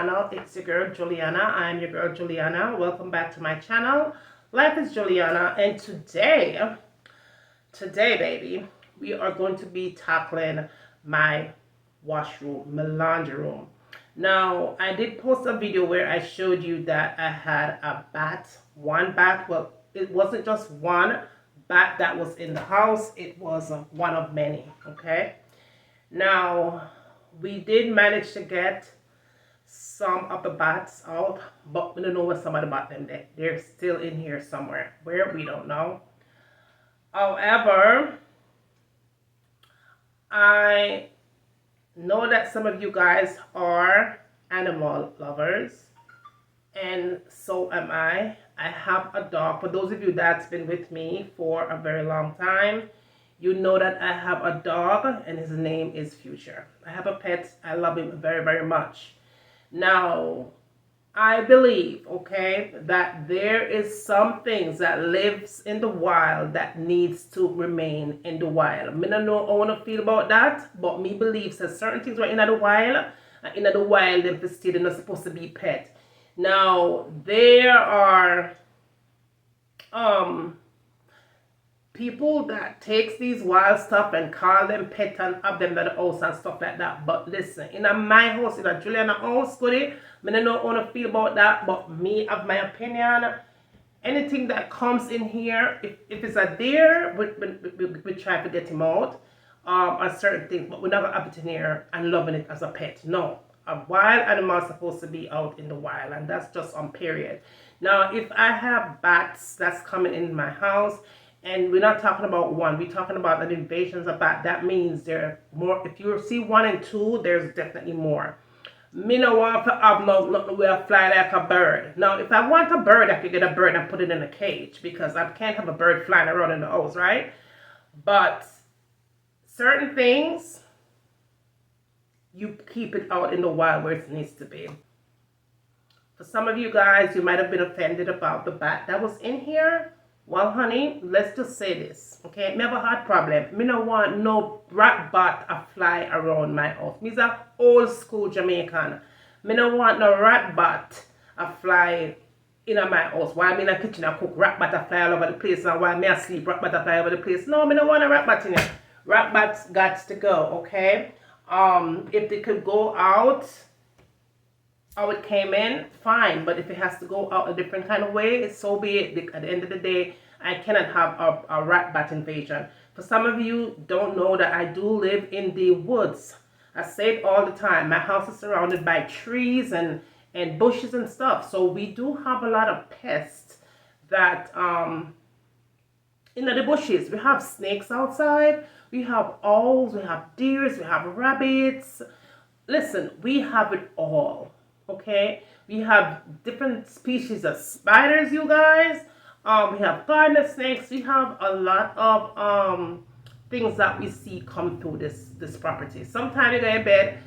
channel. It's your girl Juliana. I am your girl Juliana. Welcome back to my channel. Life is Juliana, and today baby, we are going to be tackling my washroom, my laundry room. Now, I did post a video where I showed you that I had a bat, one bat. Well, it wasn't just one bat that was in the house. It was one of many, okay? Now, we did manage to get some of the bats out, but we don't know where some of the bats them. They're still in here somewhere. Where, we don't know. However, I know that some of you guys are animal lovers, and so am I. I have a dog. For those of you that's been with me for a very long time, you know that I have a dog, and his name is Future. I have a pet. I love him very, very much. Now, I believe, okay, that there is some things that lives in the wild that needs to remain in the wild. Me don't know how I want to feel about that, but me believes that certain things are in the wild, and in the wild, they're still not supposed to be pet. Now, there are people that takes these wild stuff and call them pet and have them at the house and stuff like that. But listen, in my house, in a Juliana house, goodie, I don't know how to feel about that, but me have my opinion. Anything that comes in here, if it's a deer, we try to get him out, or certain things, but we're not gonna have it in here and loving it as a pet. No, a wild animal is supposed to be out in the wild, and that's just on period. Now, if I have bats that's coming in my house, and we're not talking about one, we're talking about an invasion of bat, that means there are more. If you see one and two, there's definitely more. Me no want to have nothing where I fly like a bird. Now, if I want a bird, I could get a bird and put it in a cage, because I can't have a bird flying around in the house, right? But certain things, you keep it out in the wild where it needs to be. For some of you guys, you might have been offended about the bat that was in here. Well, honey, let's just say this, okay? Me have a heart problem. Me no want no rat bat a fly around my house. Me's a old school Jamaican. Me no want no rat bat a fly in my house. While I'm in the kitchen, I cook rat bat a fly all over the place, and while me asleep, rat bat a fly all over the place. No, me no want a rat bat in here. Rat bats got to go, okay? If they could go out how it came in, fine. But if it has to go out a different kind of way, so be it. At the end of the day, I cannot have a rat bat invasion. For some of you don't know that I do live in the woods. I say it all the time. My house is surrounded by trees and bushes and stuff. So we do have a lot of pests that in the bushes. We have snakes outside. We have owls. We have deers. We have rabbits. Listen, we have it all. Okay, we have different species of spiders, you guys. We have gardener snakes. We have a lot of things that we see come through this property. Sometimes you go in bed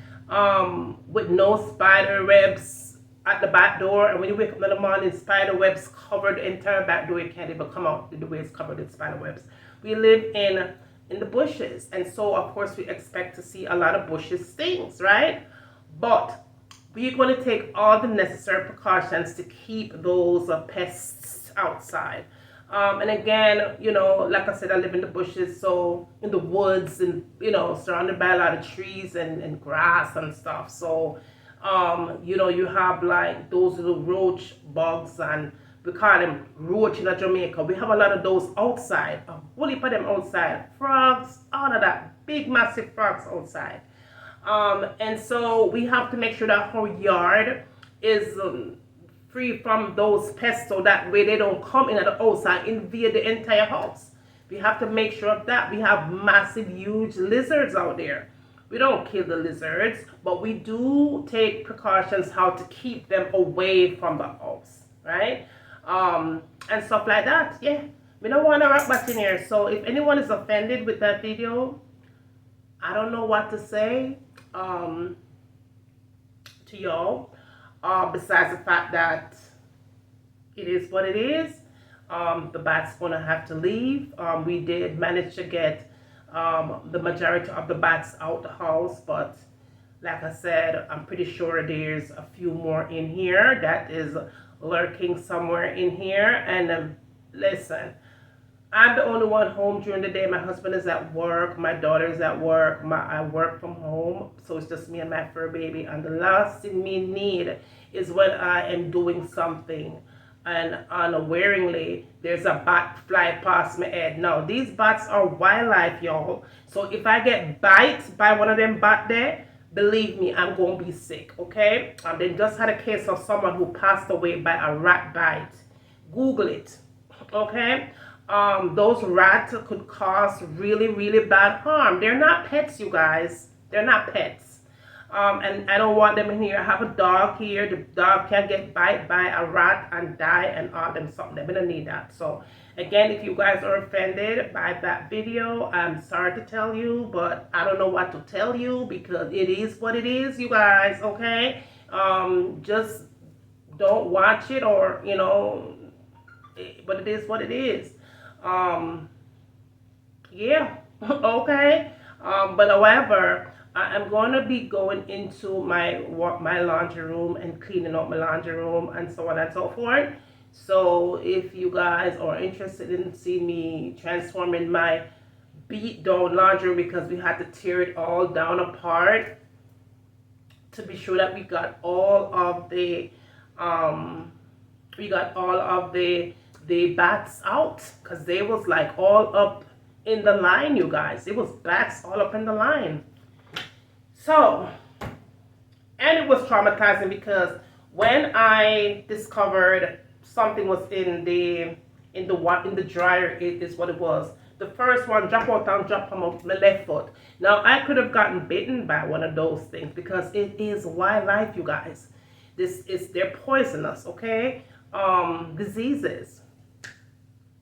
with no spider webs at the back door, and when you wake up in the morning, spider webs covered the entire back door. You can't even come out the way it's covered with spider webs. We live in the bushes, and so of course we expect to see a lot of bushes things, right? But we're going to take all the necessary precautions to keep those pests outside. And again, you know, like I said, I live in the bushes, so in the woods, and, you know, surrounded by a lot of trees and grass and stuff. So, you know, you have like those little roach bugs, and we call them roach in Jamaica. We have a lot of those outside, a whole heap of them outside. Frogs, all of that, big massive frogs outside. And so we have to make sure that our yard is free from those pests, so that way they don't come in at the house and invade the entire house. We have to make sure of that. We have massive, huge lizards out there. We don't kill the lizards, but we do take precautions how to keep them away from the house, right? And stuff like that. Yeah, we don't want a rat bat in here. So if anyone is offended with that video, I don't know what to say to y'all, besides the fact that it is what it is. The bat's gonna have to leave. We did manage to get the majority of the bats out the house, but Like I said, I'm pretty sure there's a few more in here that is lurking somewhere in here. And listen, I'm the only one home during the day. My husband is at work. My daughter is at work. I work from home. So it's just me and my fur baby. And the last thing me need is when I am doing something and unawareingly there's a bat fly past my head. Now, these bats are wildlife, y'all. So if I get bite by one of them bat there, believe me, I'm going to be sick, okay? They just had a case of someone who passed away by a rat bite. Google it, okay? Those rats could cause really, really bad harm. They're not pets, you guys. They're not pets. And I don't want them in here. I have a dog here. The dog can get bite by a rat and die and all them something. They're gonna need that. So again, if you guys are offended by that video, I'm sorry to tell you, but I don't know what to tell you because it is what it is, you guys, okay? Just don't watch it, or but it is what it is. Yeah, okay. But however, I'm going to be going into my laundry room and cleaning up my laundry room and so on and so forth. So if you guys are interested in seeing me transforming my beat down laundry, because we had to tear it all down apart to be sure that we got all of the bats out, because they was like all up in the line, you guys. It was bats all up in the line. So, and it was traumatizing because when I discovered something was in the dryer, it is what it was. The first one drop out and drop on my left foot. Now I could have gotten bitten by one of those things because it is wildlife, you guys. They're poisonous, okay? Diseases.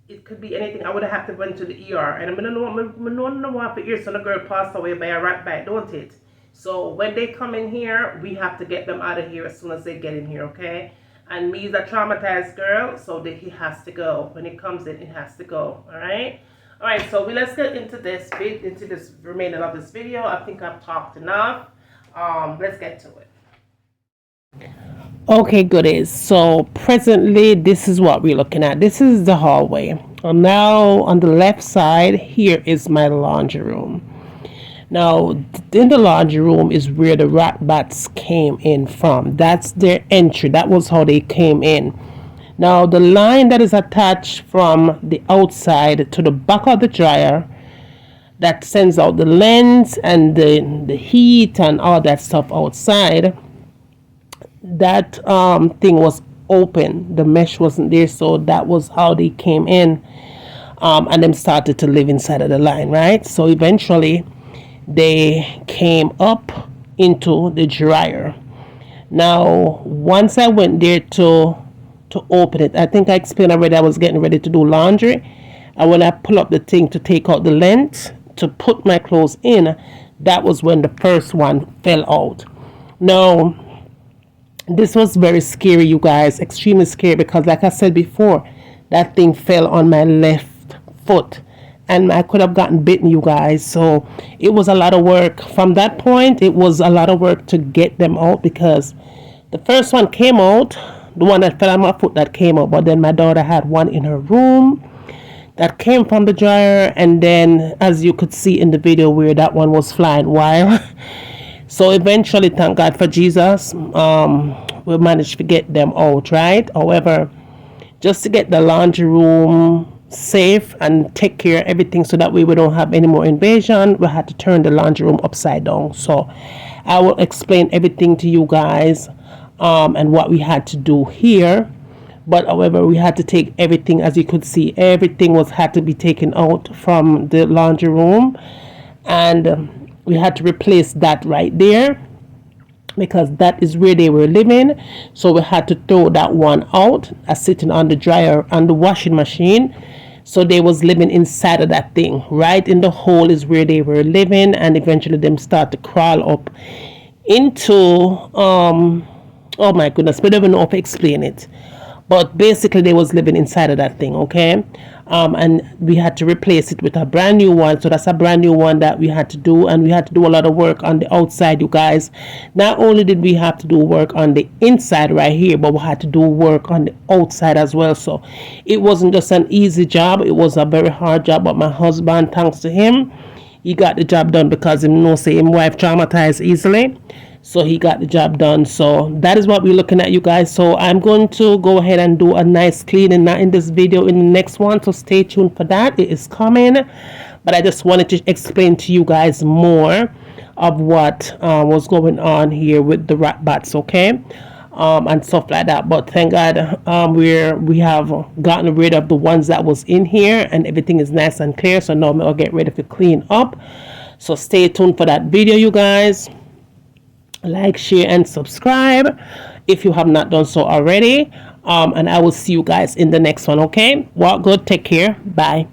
It could be anything. I would have to went to the ER, and I'm gonna know what for years. So the girl passed away by a rat bite, don't it? So when they come in here, we have to get them out of here as soon as they get in here, okay? And me is a traumatized girl, so that he has to go. When it comes in, it has to go. All right. All right. So let's get into this remainder of this video. I think I've talked enough. Let's get to it. Okay, goodies. So presently, this is what we're looking at. This is the hallway. And now on the left side, here is my laundry room. Now, in the laundry room is where the rat bats came in from. That's their entry. That was how they came in. Now, the line that is attached from the outside to the back of the dryer that sends out the lens and the heat and all that stuff outside, that thing was open. The mesh wasn't there, so that was how they came in, and them started to live inside of the line, right? So eventually they came up into the dryer. Now, once I went there to open it, I think I explained already, I was getting ready to do laundry, and when I pull up the thing to take out the lens to put my clothes in, that was when the first one fell out. Now, this was very scary, you guys, extremely scary, because like I said before, that thing fell on my left foot and I could have gotten bitten, you guys. So it was a lot of work. From that point, it was a lot of work to get them out, because the first one came out, the one that fell on my foot, that came out, but then my daughter had one in her room that came from the dryer, and then as you could see in the video where that one was flying wild. So eventually, thank God for Jesus, we managed to get them out, right? However, just to get the laundry room safe and take care of everything so that way we don't have any more invasion, we had to turn the laundry room upside down. So I will explain everything to you guys, and what we had to do here. But however, we had to take everything, as you could see, everything had to be taken out from the laundry room, and we had to replace that right there, because that is where they were living. So we had to throw that one out, sitting on the dryer and the washing machine. So they was living inside of that thing, right in the hole is where they were living, and eventually them start to crawl up into oh my goodness, we don't even know how to explain it. but basically they was living inside of that thing, okay. And we had to replace it with a brand new one. So that's a brand new one that we had to do, and we had to do a lot of work on the outside, you guys. Not only did we have to do work on the inside right here, but we had to do work on the outside as well. So it wasn't just an easy job, it was a very hard job. But my husband, thanks to him, he got the job done, because him know say him wife traumatized easily, so he got the job done. So that is what we're looking at, you guys. So I'm going to go ahead and do a nice cleaning, not in this video, in the next one, so stay tuned for that. It is coming, but I just wanted to explain to you guys more of what was going on here with the rat bats, okay, and stuff like that. But thank God, we have gotten rid of the ones that was in here, and everything is nice and clear. So now I'll get ready to clean up. So stay tuned for that video, you guys. Like, share, and subscribe if you have not done so already. And I will see you guys in the next one, okay? Walk good, take care, bye.